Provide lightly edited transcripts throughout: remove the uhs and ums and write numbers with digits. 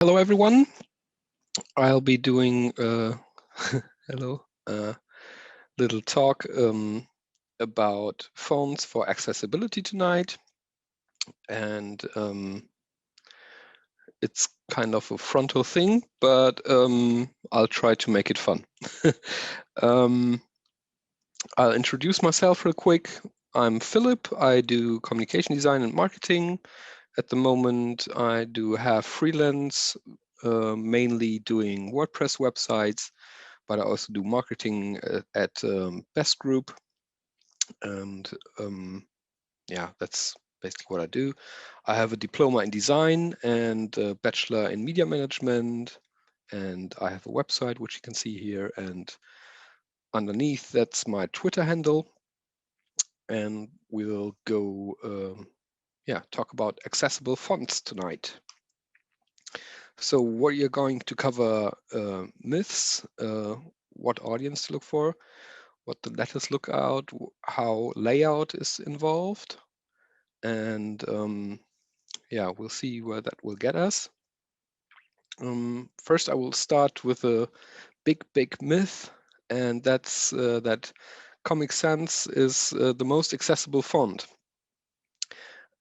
Hello, everyone. I'll be doing hello, little talk about fonts for accessibility tonight, and it's kind of a frontal thing, but I'll try to make it fun. I'll introduce myself real quick. I'm Philip. I do communication design and marketing. At the moment, I do have freelance, mainly doing WordPress websites, but I also do marketing at Best Group. And yeah, that's basically what I do. I have a diploma in design and a bachelor in media management. And I have a website, which you can see here. And underneath, that's my Twitter handle. And we'll go, talk about accessible fonts tonight. So what you're going to cover myths, what audience to look for, what the letters look out, how layout is involved, and yeah, we'll see where that will get us. First, I will start with a big myth, and that's that Comic Sans is the most accessible font.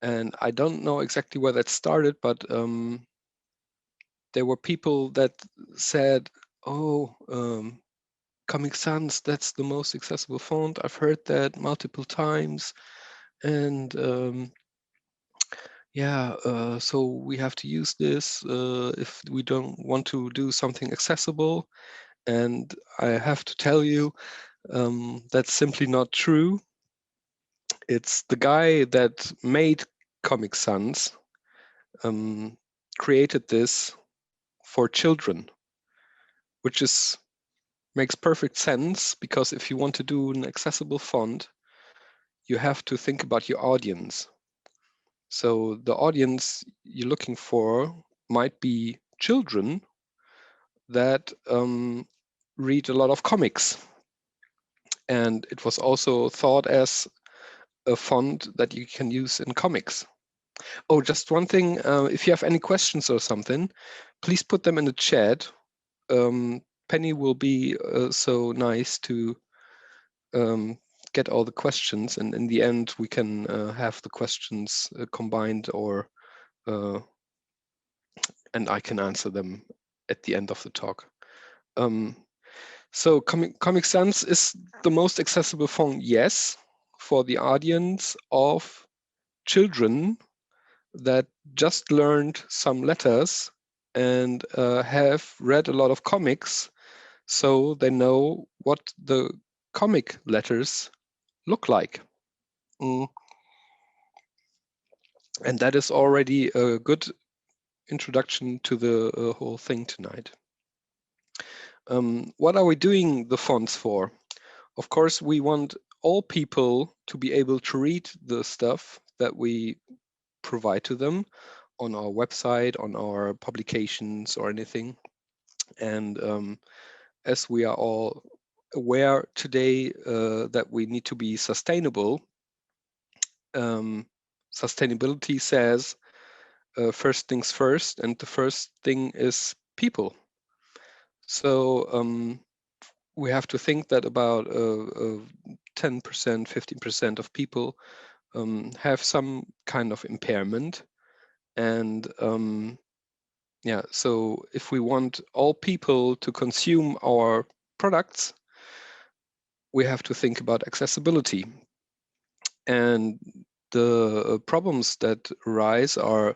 And I don't know exactly where that started, but there were people that said, oh, Comic Sans, that's the most accessible font. I've heard that multiple times. And so we have to use this if we don't want to do something accessible. And I have to tell you, that's simply not true. It's the guy that made Comic Sans created this for children, which makes perfect sense, because if you want to do an accessible font, you have to think about your audience. So the audience you're looking for might be children that read a lot of comics. And it was also thought as a font that you can use in comics. Oh, just one thing, if you have any questions or something, please put them in the chat. Penny will be so nice to get all the questions, and in the end we can have the questions combined, or and I can answer them at the end of the talk. So Comic Sans is the most accessible font, yes, for the audience of children that just learned some letters and have read a lot of comics, so they know what the comic letters look like. And that is already a good introduction to the whole thing tonight. What are we doing the fonts for? Of course, we want all people to be able to read the stuff that we provide to them on our website, on our publications, or anything. And as we are all aware today that we need to be sustainable, sustainability says first things first, and the first thing is people. So we have to think that about 10%, 15% of people have some kind of impairment. And so if we want all people to consume our products, we have to think about accessibility. And the problems that arise are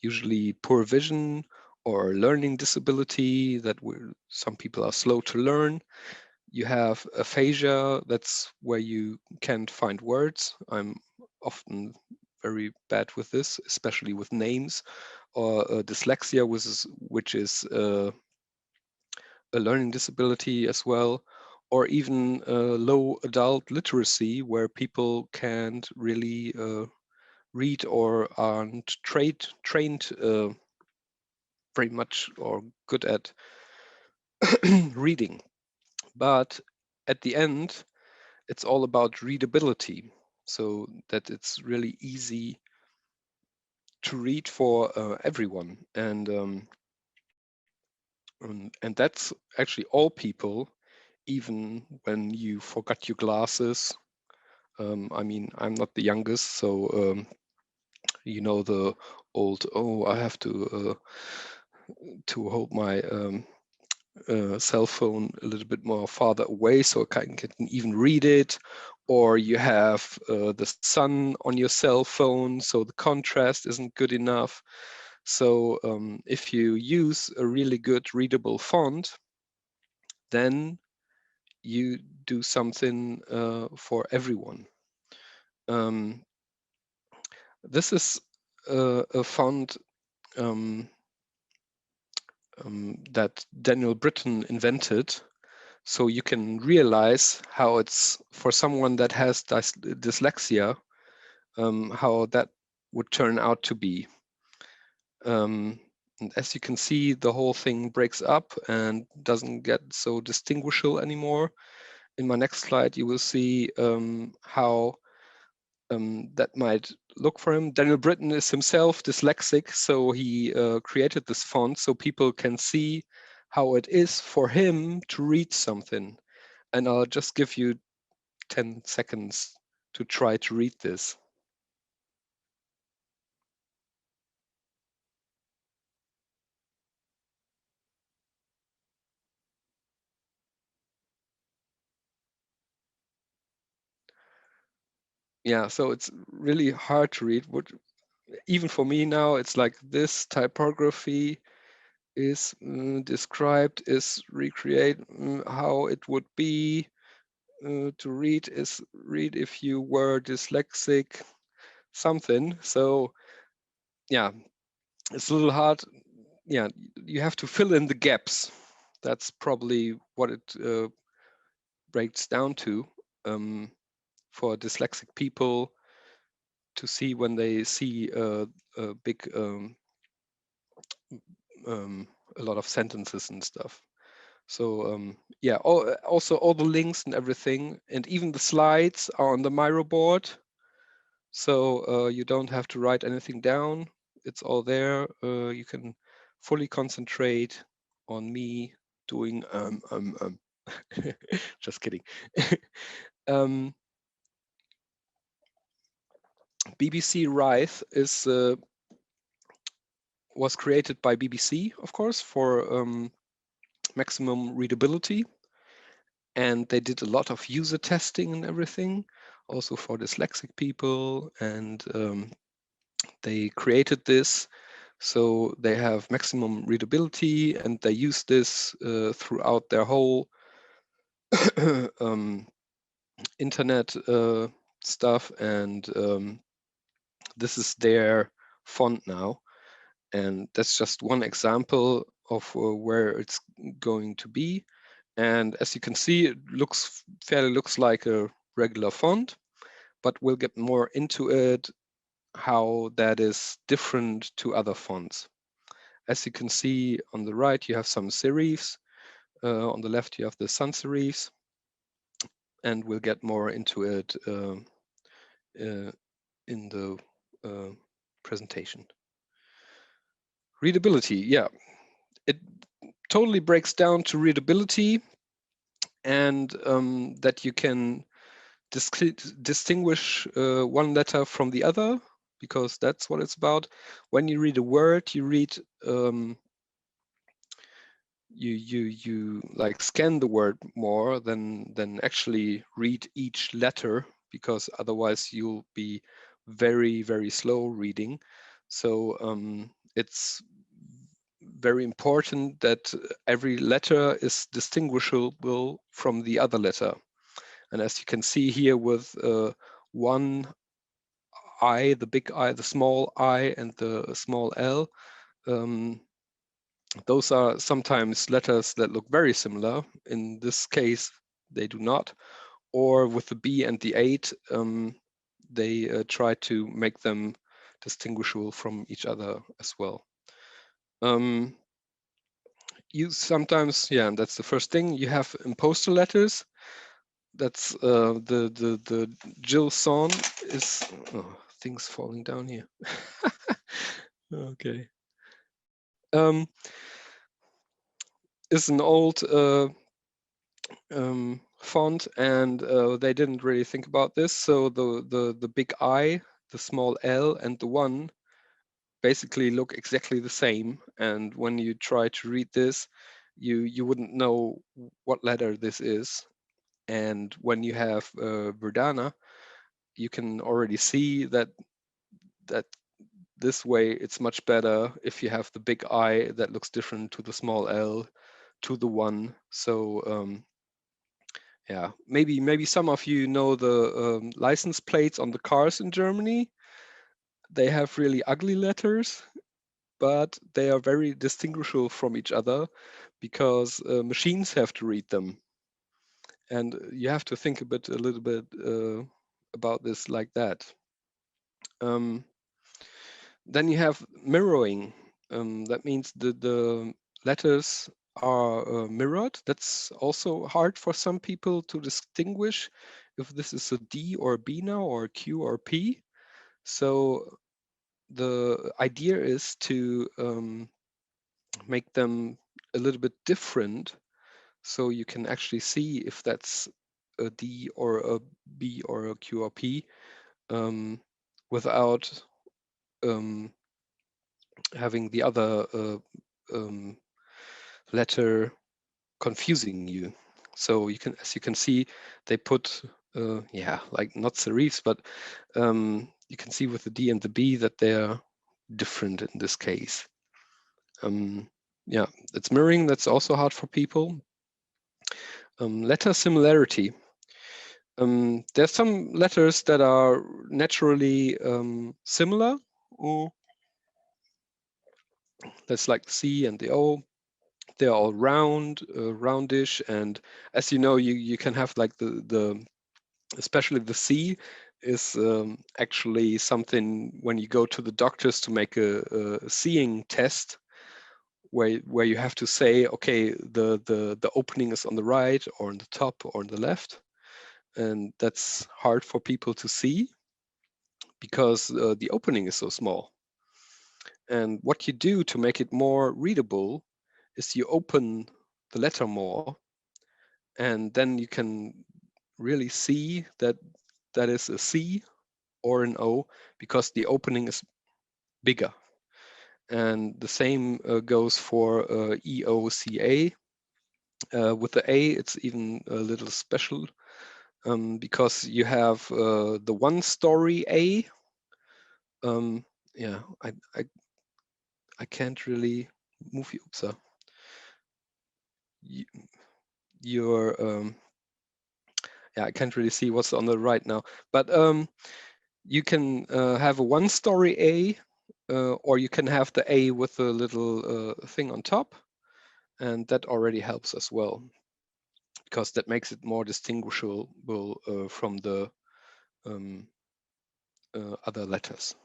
usually poor vision or learning disability, that some people are slow to learn. You have aphasia, that's where you can't find words. I'm often very bad with this, especially with names, or dyslexia, which is a learning disability as well, or even low adult literacy, where people can't really read or aren't trained very much or good at reading. But at the end, it's all about readability, so that it's really easy to read for everyone. And And that's actually all people, even when you forgot your glasses. I mean, I'm not the youngest, so you know the old, oh, I have to hold my cell phone a little bit more farther away so I can even read it, or you have the sun on your cell phone, so the contrast isn't good enough. So if you use a really good readable font, then you do something for everyone. This is a font that Daniel Britton invented, so you can realize how it's for someone that has dyslexia, how that would turn out to be. And as you can see, the whole thing breaks up and doesn't get so distinguishable anymore. In my next slide, you will see how that might look for him. Daniel Britton is himself dyslexic, so he created this font so people can see how it is for him to read something. And I'll just give you 10 seconds to try to read this. Yeah, so it's really hard to read. Even for me now, it's like this typography is described, is recreate how it would be to read, is read if you were dyslexic, something. So yeah, it's a little hard. Yeah, you have to fill in the gaps. That's probably what it breaks down to for dyslexic people to see when they see a big a lot of sentences and stuff. So yeah, also all the links and everything, and even the slides are on the Miro board. So you don't have to write anything down. It's all there. You can fully concentrate on me doing just kidding. BBC Write is was created by BBC, of course, for maximum readability. And they did a lot of user testing and everything, also for dyslexic people. And they created this so they have maximum readability, and they use this throughout their whole internet stuff. And this is their font now. And that's just one example of where it's going to be. And as you can see, it looks like a regular font, but we'll get more into it, how that is different to other fonts. As you can see on the right, you have some serifs. On the left, you have the sans serifs, and we'll get more into it in the presentation. Readability, yeah, it totally breaks down to readability, and that you can distinguish one letter from the other, because that's what it's about. When you read a word, you read you like scan the word more than actually read each letter, because otherwise you'll be very slow reading. So it's very important that every letter is distinguishable from the other letter. And as you can see here with one I, the big I, the small I, and the small L, those are sometimes letters that look very similar. In this case, they do not. Or with the B and the 8, they try to make them distinguishable from each other as well. You sometimes, yeah, that's the first thing. You have imposter letters. That's the Jill Son is, oh, things falling down here. Okay. is an old font, and they didn't really think about this. So the big I, the small L, and the 1 basically look exactly the same. And when you try to read this, you wouldn't know what letter this is. And when you have Verdana, you can already see that this way it's much better if you have the big I that looks different to the small L, to the 1. So yeah, maybe some of you know the license plates on the cars in Germany. They have really ugly letters, but they are very distinguishable from each other because machines have to read them. And you have to think a little bit about this like that. Then you have mirroring. That means the letters are mirrored. That's also hard for some people to distinguish if this is a D or a B now, or a Q or a P. So the idea is to make them a little bit different, so you can actually see if that's a D or a B or a Q or P without having the other letter confusing you. So you can, as you can see, they put yeah, like not serifs, but you can see with the D and the B that they're different in this case. Yeah, it's mirroring. That's also hard for people. Letter similarity. There's some letters that are naturally similar. That's like the C and the O. They're all round, roundish, and as you know, you can have like the especially the C is actually something when you go to the doctors to make a seeing test, where you have to say, okay, the opening is on the right or on the top or on the left, and that's hard for people to see because the opening is so small. And what you do to make it more readable is you open the letter more, and then you can really see that that is a C or an O because the opening is bigger. And the same goes for EOCA. With the A, it's even a little special because you have the one story A. Yeah, I can't really move you. So you're yeah, I can't really see what's on the right now, but you can have a one story A, or you can have the A with a little thing on top, and that already helps as well because that makes it more distinguishable from the other letters.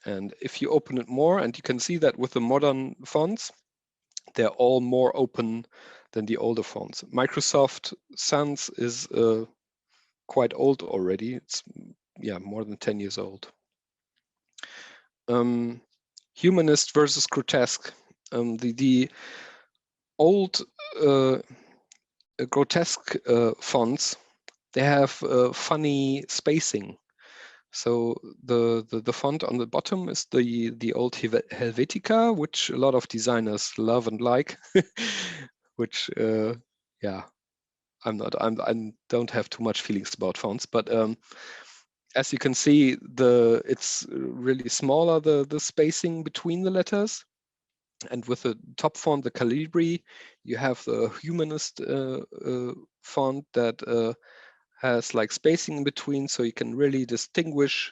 And if you open it more, and you can see that with the modern fonts, they're all more open than the older fonts. Microsoft Sans is quite old already. It's, yeah, more than 10 years old. Humanist versus Grotesque. The old Grotesque fonts, they have funny spacing. So the font on the bottom is the old Helvetica, which a lot of designers love and like, which yeah, I don't have too much feelings about fonts, but as you can see, it's really smaller, the spacing between the letters. And with the top font, the Calibri, you have the Humanist font that has like spacing in between, so you can really distinguish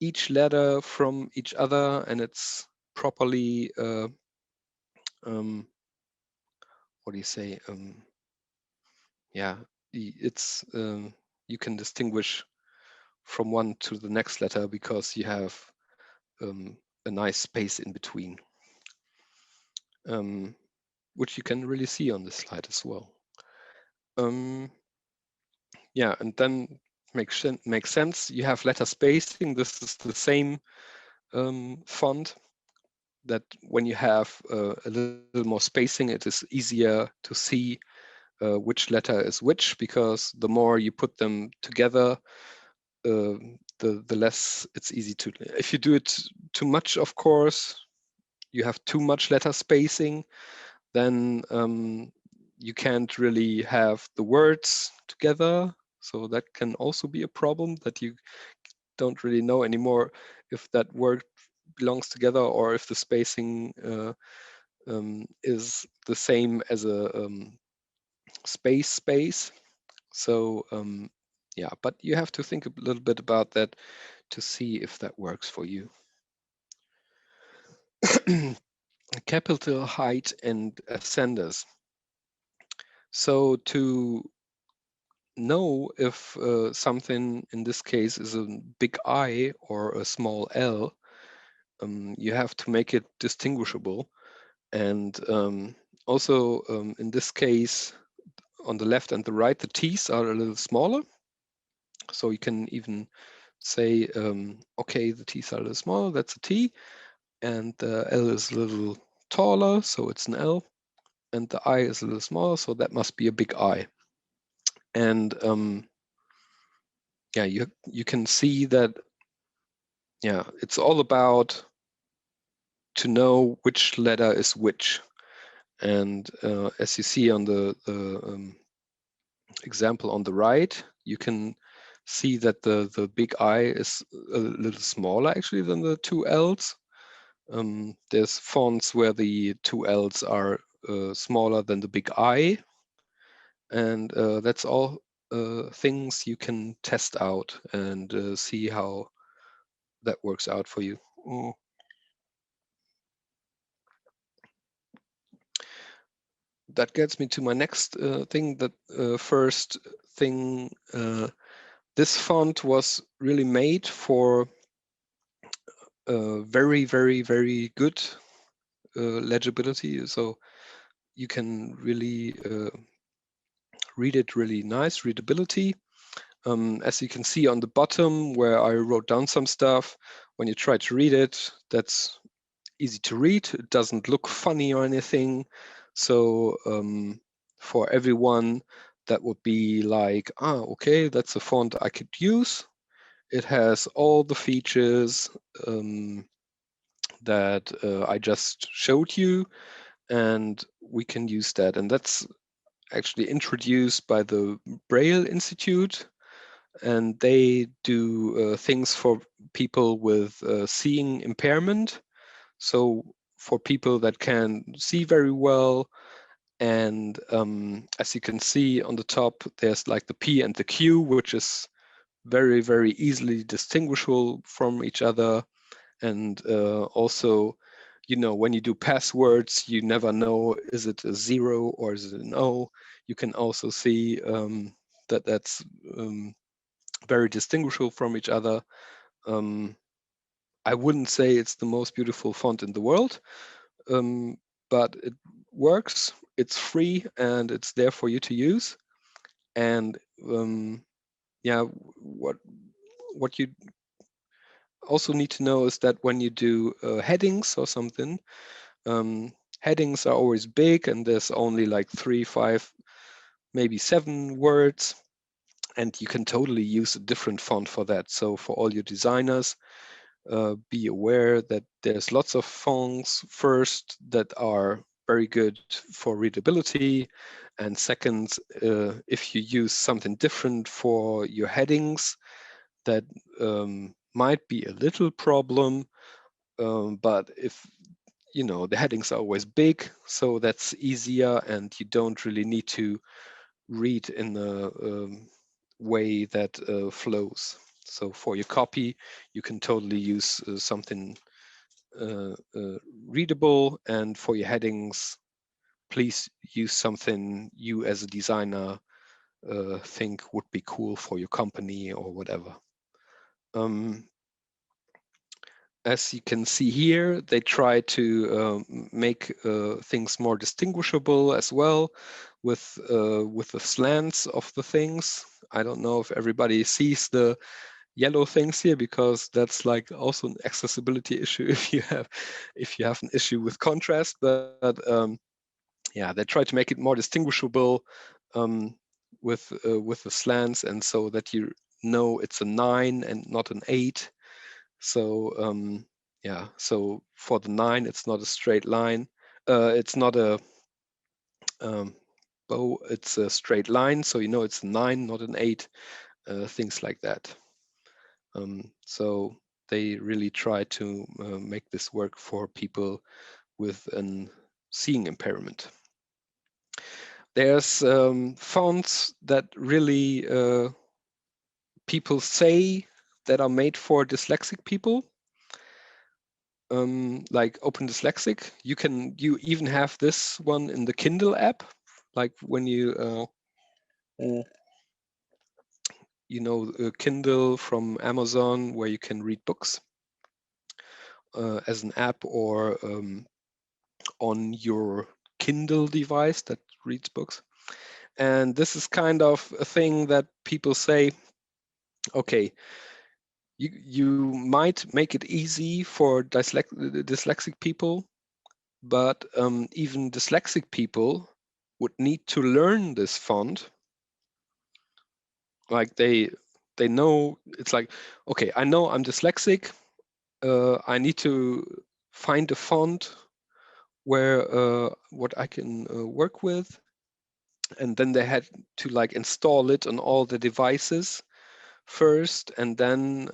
each letter from each other, and it's properly what do you say? Yeah, it's you can distinguish from one to the next letter because you have a nice space in between, which you can really see on this slide as well. Yeah, and then makes sense. You have letter spacing. This is the same font, that when you have a little more spacing, it is easier to see which letter is which, because the more you put them together, the less it's easy to. If you do it too much, of course, you have too much letter spacing, then you can't really have the words together. So that can also be a problem, that you don't really know anymore if that word belongs together or if the spacing is the same as a space. So yeah, but you have to think a little bit about that to see if that works for you. Capital height and ascenders. So to know if something in this case is a big I or a small l, you have to make it distinguishable. And also in this case, on the left and the right, the t's are a little smaller. So you can even say, okay, the t's are a little smaller, that's a t, and the l is a little taller, so it's an l, and the I is a little smaller, so that must be a big I. And yeah, you can see that, yeah, it's all about to know which letter is which. And as you see on the example on the right, you can see that the big I is a little smaller actually than the two L's. There's fonts where the two L's are smaller than the big I. And that's all things you can test out and see how that works out for you. That gets me to my next thing. That first thing, this font was really made for very, very, very good legibility. So you can really read it really nice, readability. As you can see on the bottom where I wrote down some stuff, when you try to read it, that's easy to read. It doesn't look funny or anything. So for everyone, that would be like, okay, that's a font I could use. It has all the features that I just showed you, and we can use that. And that's actually introduced by the Braille Institute, and they do things for people with seeing impairment. So for people that can see very well, and as you can see on the top, there's like the P and the Q, which is very, very easily distinguishable from each other. And also, when you do passwords, you never know, is it a 0 or is it an O? You can also see that that's very distinguishable from each other. I wouldn't say it's the most beautiful font in the world, but it works, it's free, and it's there for you to use. And yeah, what you also need to know is that when you do headings or something, headings are always big, and there's only like 3, 5, maybe 7 words, and you can totally use a different font for that. So for all your designers, be aware that there's lots of fonts, first, that are very good for readability, and second, if you use something different for your headings, that might be a little problem, but if the headings are always big, so that's easier, and you don't really need to read in a way that flows. So for your copy, you can totally use something readable, and for your headings, please use something you as a designer think would be cool for your company or whatever. As you can see here, they try to make things more distinguishable as well with the slants of the things. I don't know if everybody sees the yellow things here because that's like also an accessibility issue if you have an issue with contrast. But yeah, they try to make it more distinguishable with the slants, and so that you know it's a 9 and not an 8. So yeah, so for the 9, it's not a straight line. It's not a bow, it's a straight line, so you know it's a 9, not an 8. Things like that. So they really try to make this work for people with an seeing impairment. There's fonts that really people say that are made for dyslexic people, like Open Dyslexic. You even have this one in the Kindle app, like when you know Kindle from Amazon, where you can read books as an app, or on your Kindle device that reads books. And this is kind of a thing that people say, okay, you might make it easy for dyslexic people, but even dyslexic people would need to learn this font. Like they know, it's like, okay, I know I'm dyslexic. I need to find a font where what I can work with, and then they had to like install it on all the devices first, and then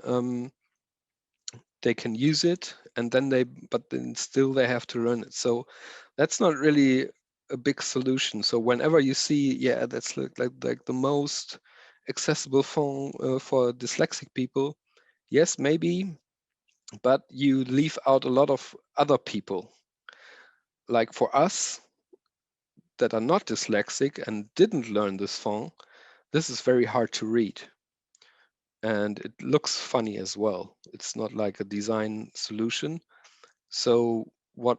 they can use it, and then but then still they have to learn it. So that's not really a big solution. So whenever you see, yeah, that's like the most accessible font for dyslexic people, yes, maybe, but you leave out a lot of other people. Like for us that are not dyslexic and didn't learn this font, this is very hard to read. And it looks funny as well. It's not like a design solution. So what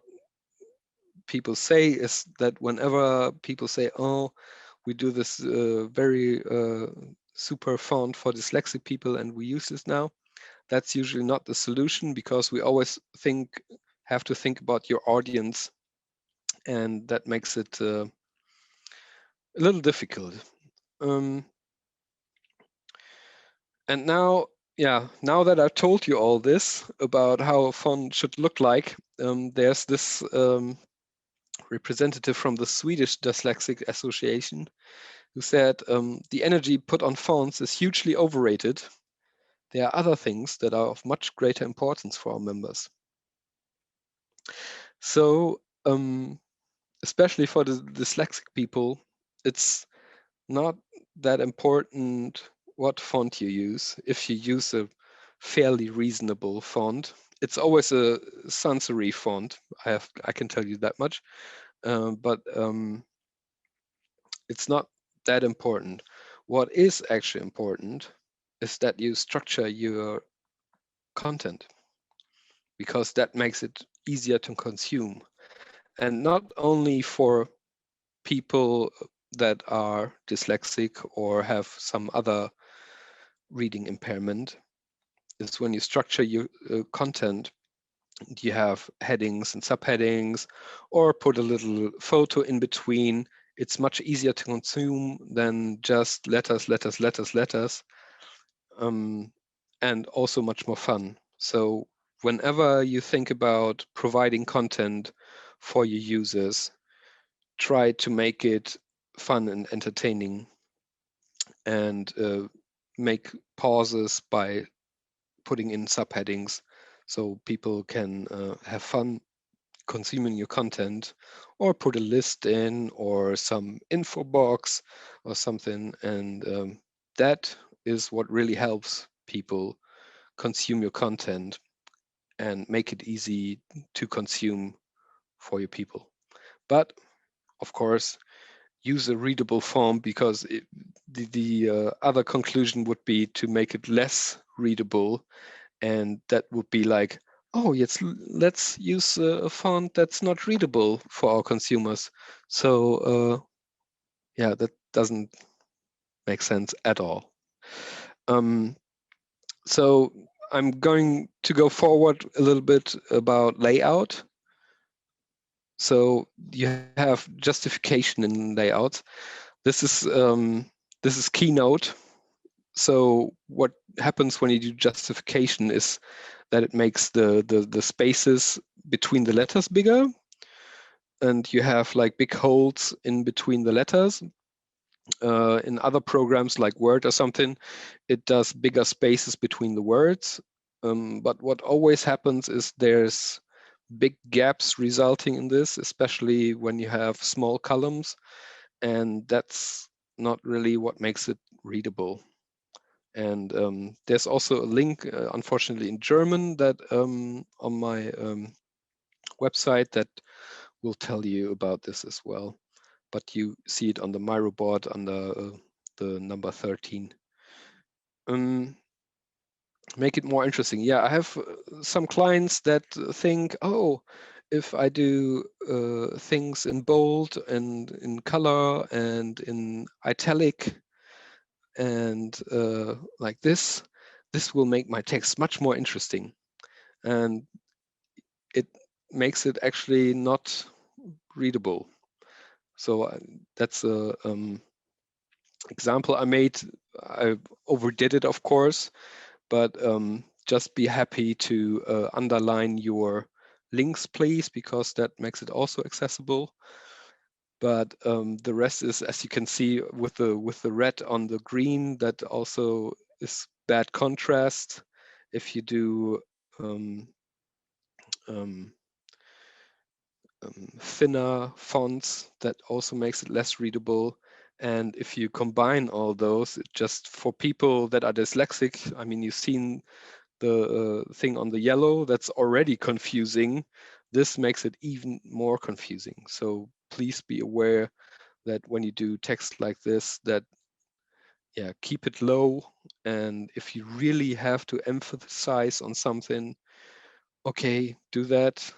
people say is that whenever people say, oh, we do this very super font for dyslexic people and we use this now, that's usually not the solution, because we always have to think about your audience, and that makes it a little difficult. And now, yeah, now that I've told you all this about how a font should look like, there's this representative from the Swedish Dyslexic Association who said the energy put on fonts is hugely overrated. There are other things that are of much greater importance for our members. So, especially for the dyslexic people, it's not that important what font you use. If you use a fairly reasonable font, it's always a sans serif font. I can tell you that much, but it's not that important. What is actually important is that you structure your content, because that makes it easier to consume, and not only for people that are dyslexic or have some other reading impairment. Is when you structure your content, you have headings and subheadings, or put a little photo in between. It's much easier to consume than just letters, and also much more fun. So whenever you think about providing content for your users, try to make it fun and entertaining, and make pauses by putting in subheadings so people can have fun consuming your content, or put a list in or some info box or something. And that is what really helps people consume your content and make it easy to consume for your people. But of course, use a readable font, because the other conclusion would be to make it less readable, and that would be like, oh, let's use a font that's not readable for our consumers. So yeah, that doesn't make sense at all. So I'm going to go forward a little bit about layout. So you have justification in layouts. This is Keynote. So what happens when you do justification is that it makes the spaces between the letters bigger, and you have like big holes in between the letters. In other programs like Word or something, it does bigger spaces between the words. But what always happens is there's big gaps resulting in this, especially when you have small columns, and that's not really what makes it readable. And there's also a link, unfortunately in German, that on my website that will tell you about this as well. But you see it on the Miro board under the number 13. Make it more interesting. Yeah, I have some clients that think, oh, if I do things in bold and in color and in italic and like this will make my text much more interesting. And it makes it actually not readable. So that's a example I made. I overdid it, of course, but just be happy to underline your links, please, because that makes it also accessible. But the rest is, as you can see, with the red on the green, that also is bad contrast. If you do um, thinner fonts, that also makes it less readable. And if you combine all those, it just for people that are dyslexic, I mean, you've seen the thing on the yellow, that's already confusing. This makes it even more confusing. So please be aware that when you do text like this, that keep it low. And if you really have to emphasize on something, okay, do that.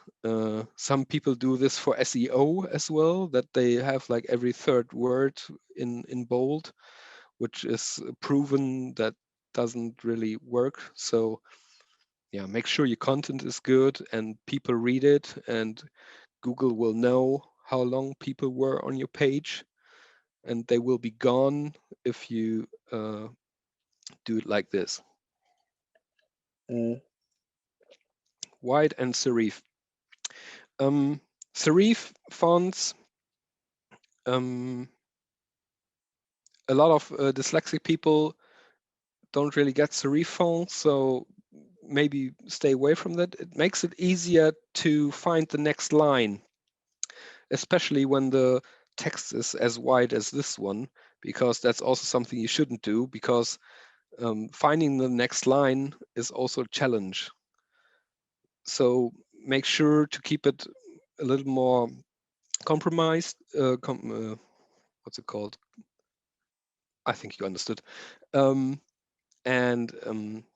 Some people do this for SEO as well, that they have like every third word in bold, which is proven that doesn't really work. So yeah, make sure your content is good and people read it, and Google will know how long people were on your page, and they will be gone if you do it like this. White and serif. Serif fonts, a lot of dyslexic people don't really get serif fonts, so maybe stay away from that. It makes it easier to find the next line, especially when the text is as wide as this one, because that's also something you shouldn't do, because finding the next line is also a challenge. So make sure to keep it a little more compromised. What's it called? I think you understood. And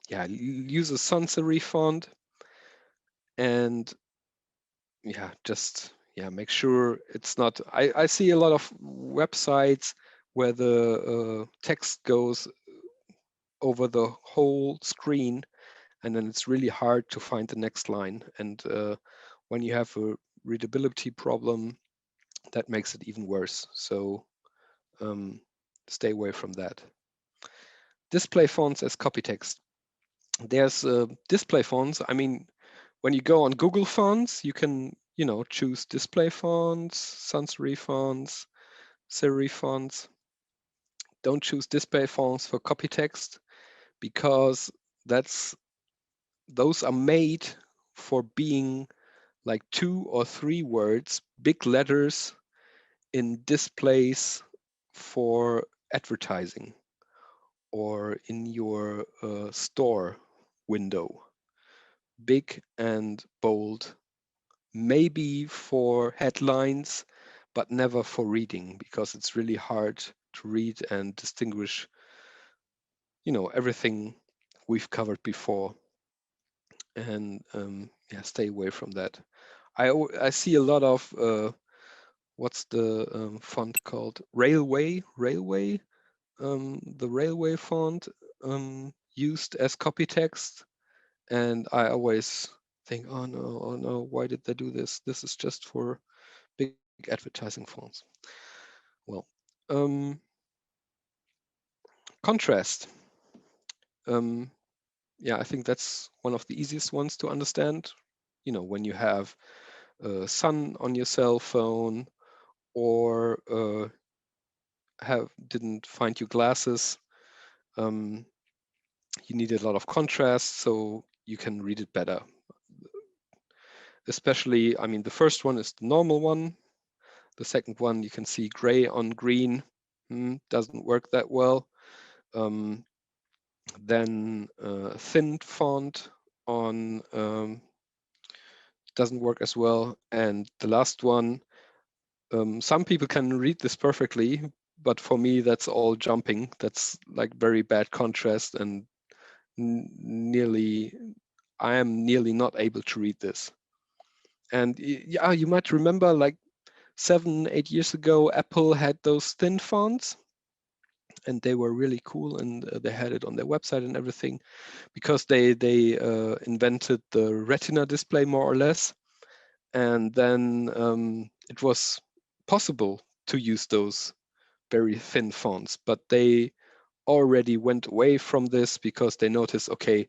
yeah, use a sans serif font, and just make sure it's not. I see a lot of websites where the text goes over the whole screen, and then it's really hard to find the next line. And when you have a readability problem, that makes it even worse. So stay away from that. Display fonts as copy text. There's display fonts. I mean, when you go on Google Fonts, you can, choose display fonts, sans serif fonts, serif fonts. Don't choose display fonts for copy text, because those are made for being like 2 or 3 words, big letters in displays for advertising or in your store window. Big and bold, maybe for headlines, but never for reading, because it's really hard to read and distinguish, everything we've covered before. And stay away from that. I see a lot of what's the font called? Railway, the railway font. used as copy text, and I always think, oh no, why did they do this? This is just for big advertising fonts. Well, contrast. Yeah, I think that's one of the easiest ones to understand. You know, when you have sun on your cell phone, or didn't find your glasses, you need a lot of contrast so you can read it better. Especially, I mean, the first one is the normal one. The second one, you can see gray on green, doesn't work that well. Then thin font on doesn't work as well. And the last one, some people can read this perfectly, but for me, that's all jumping. That's like very bad contrast, and I am nearly not able to read this. And yeah, you might remember like 7-8 years ago, Apple had those thin fonts, and they were really cool, and they had it on their website and everything, because they invented the Retina display more or less, and then it was possible to use those very thin fonts, but they already went away from this because they noticed, okay,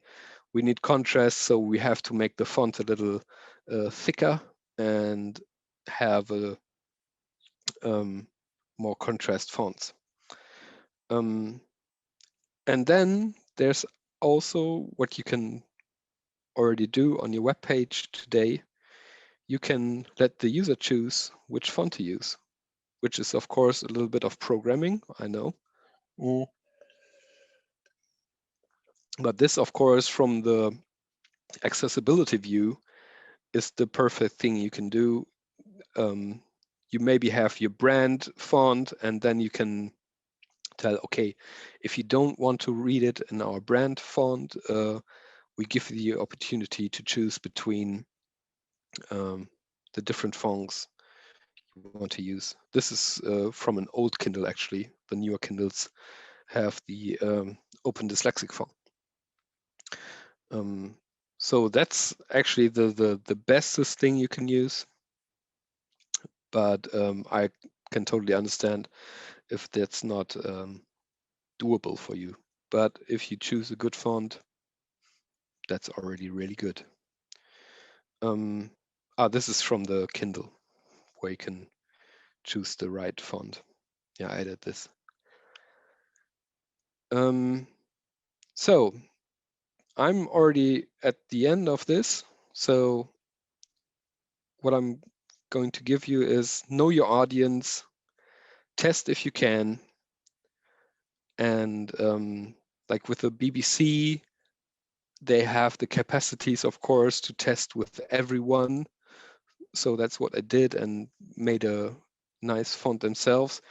we need contrast, so we have to make the font a little thicker and have a more contrast fonts. And then there's also what you can already do on your web page today. You can let the user choose which font to use, which is of course a little bit of programming, I know. But this, of course, from the accessibility view, is the perfect thing you can do. You maybe have your brand font, and then you can tell, okay, if you don't want to read it in our brand font, we give you the opportunity to choose between the different fonts you want to use. This is from an old Kindle, actually. The newer Kindles have the open dyslexic font. So that's actually the bestest thing you can use. But I can totally understand if that's not doable for you. But if you choose a good font, that's already really good. This is from the Kindle, where you can choose the right font. Yeah, I added this. So I'm already at the end of this. So what I'm going to give you is know your audience, test if you can, and like with the BBC, they have the capacities, of course, to test with everyone. So that's what I did and made a nice font themselves.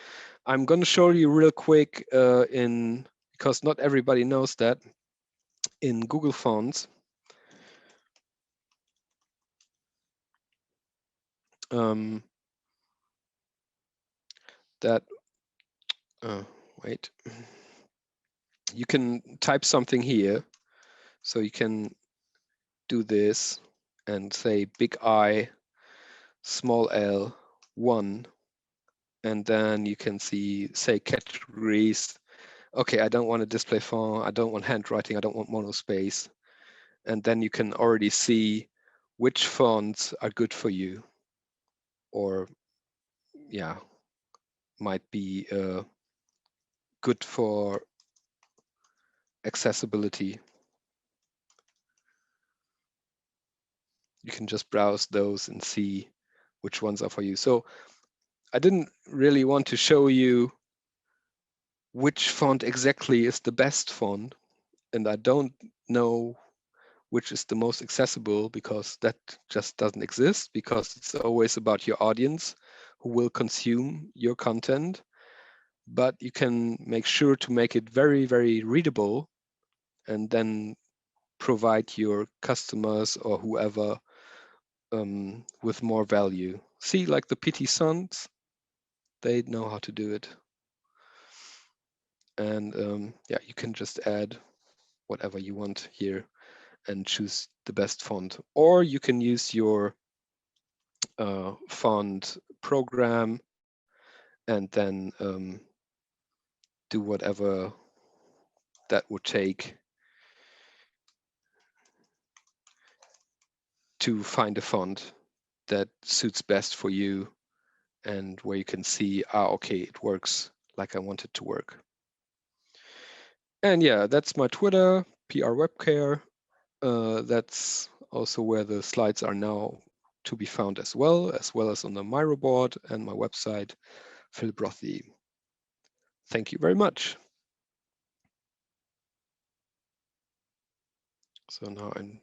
I'm going to show you real quick because not everybody knows that, in Google Fonts, that, wait, you can type something here. So you can do this and say big I, small l, 1, and then you can say categories. Okay, I don't want a display font, I don't want handwriting, I don't want monospace. And then you can already see which fonts are good for you, or yeah, might be good for accessibility. You can just browse those and see which ones are for you. So I didn't really want to show you which font exactly is the best font, and I don't know which is the most accessible, because that just doesn't exist, because it's always about your audience who will consume your content. But you can make sure to make it very, very readable, and then provide your customers or whoever with more value. See, like the PT Sons, they know how to do it. And yeah, you can just add whatever you want here and choose the best font. Or you can use your font program and then do whatever that would take to find a font that suits best for you and where you can see, okay, it works like I want it to work. And yeah, that's my Twitter, PR Webcare. That's also where the slides are now to be found as well as on the Miro board and my website, Philipp Roth. Thank you very much. So now I'm